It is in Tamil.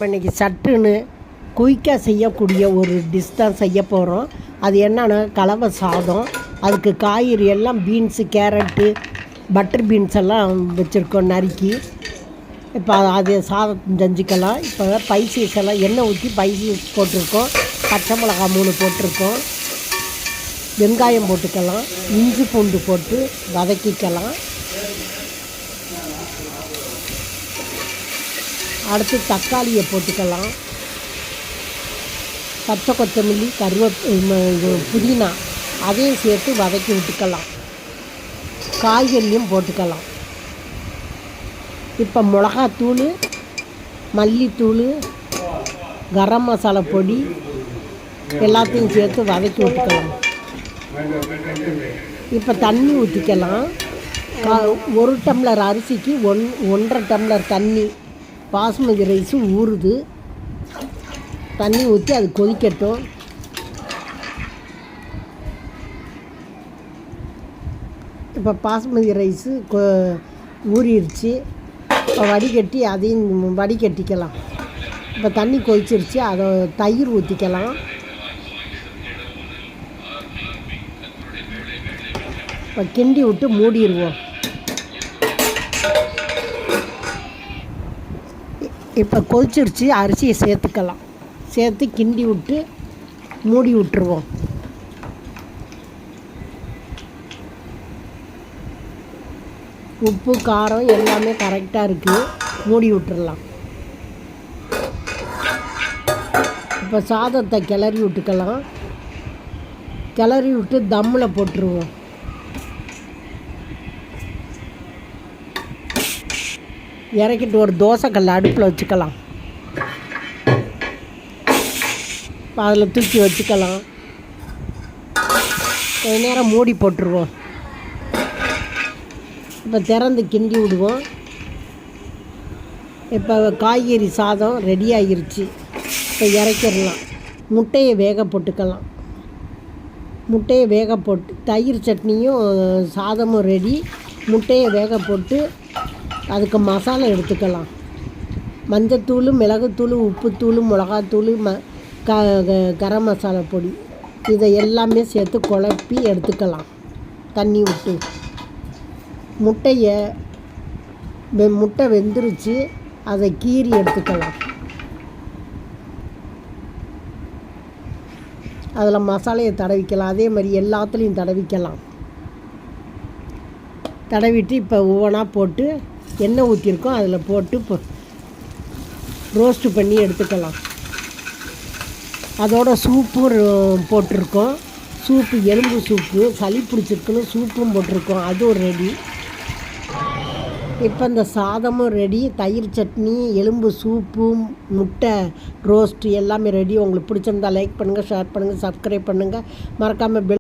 இப்போ இன்றைக்கி சட்டுன்னு குயிக்காக செய்யக்கூடிய ஒரு டிஷ் தான் செய்ய போகிறோம். அது என்னென்னா கலவை சாதம். அதுக்கு காய்கறி எல்லாம் பீன்ஸு, கேரட்டு, பட்டர் பீன்ஸ் எல்லாம் வச்சுருக்கோம் நறுக்கி. இப்போ அது சாதம் செஞ்சுக்கலாம். இப்போ ஸ்பைசஸ் எல்லாம் எண்ணெய் ஊற்றி ஸ்பைசஸ் போட்டிருக்கோம். பச்சை மிளகா 3 போட்டிருக்கோம். வெங்காயம் போட்டுக்கலாம். இஞ்சி பூண்டு போட்டு வதக்கிக்கலாம். அடுத்து தக்காளியை போட்டுக்கலாம். பச்சை கொத்தமல்லி, புதினா அதையும் சேர்த்து வதக்கி விட்டுக்கலாம். காய்கறியும் போட்டுக்கலாம். இப்போ மிளகாத்தூள், மல்லித்தூள், கரம் மசாலா பொடி எல்லாத்தையும் சேர்த்து வதக்கி விட்டுக்கலாம். இப்போ தண்ணி ஊற்றிக்கலாம். 1 டம்ளர் அரிசிக்கு 1.5 டம்ளர் தண்ணி. பாஸ்மதி ரைஸு ஊறுது. தண்ணி ஊற்றி அது கொதிக்கட்டும். இப்போ பாஸ்மதி ரைஸு ஊறிடுச்சு. இப்போ வடிகட்டி அதையும் வடிகட்டிக்கலாம். இப்போ தண்ணி கொதிச்சிருச்சு. அதை தயிர் ஊற்றிக்கலாம். இப்போ கிண்டி விட்டு மூடிடுவோம். இப்போ கொதிச்சிருச்சு. அரிசியை சேர்த்துக்கலாம். சேர்த்து கிண்டி விட்டு மூடி விட்டுருவோம். உப்பு காரம் எல்லாமே கரெக்டாக இருக்குது. மூடி விட்டுறலாம். இப்போ சாதத்தை கிளறி விட்டுக்கலாம். கிளறி விட்டு தம்மில் போட்டுருவோம். இறக்கிட்டு ஒரு தோசைக்கல் அடுப்பில் வச்சுக்கலாம். அதில் தூக்கி வச்சுக்கலாம். கொஞ்ச நேரம் மூடி போட்டுருவோம். இப்போ திறந்து கிண்டி விடுவோம். இப்போ காய்கறி சாதம் ரெடி ஆகிருச்சு. இப்போ இறக்கிடலாம். முட்டையை வேக போட்டுக்கலாம். முட்டையை வேக போட்டு தயிர் சட்னியும் சாதமும் ரெடி. முட்டையை வேக போட்டு அதுக்கு மசாலா எடுத்துக்கலாம். மஞ்சத்தூள், மிளகுத்தூள், உப்புத்தூள், மிளகாத்தூள், கரம் மசாலா பொடி இதை எல்லாமே சேர்த்து குழப்பி எடுத்துக்கலாம். தண்ணி விட்டு முட்டை வெந்துருச்சு. அதை கீறி எடுத்துக்கலாம். அதில் மசாலையை தடவிக்கலாம். அதே மாதிரி எல்லாத்துலேயும் தடவிக்கலாம். தடவிட்டு இப்போ ஒவ்வொன்றா போட்டு எண்ணெய் ஊற்றிருக்கோம். அதில் போட்டு இப்போ ரோஸ்ட்டு பண்ணி எடுத்துக்கலாம். அதோட சூப்பும் போட்டிருக்கோம். சூப்பு எலும்பு சூப்பு, சளி பிடிச்சிருக்குன்னு சூப்பும் போட்டிருக்கோம். அதுவும் ரெடி. இப்போ இந்த சாதமும் ரெடி. தயிர் சட்னி, எலும்பு சூப்பு, முட்டை ரோஸ்ட்டு எல்லாமே ரெடி. உங்களுக்கு பிடிச்சிருந்தா லைக் பண்ணுங்கள், ஷேர் பண்ணுங்கள், சப்ஸ்கிரைப் பண்ணுங்கள். மறக்காமல்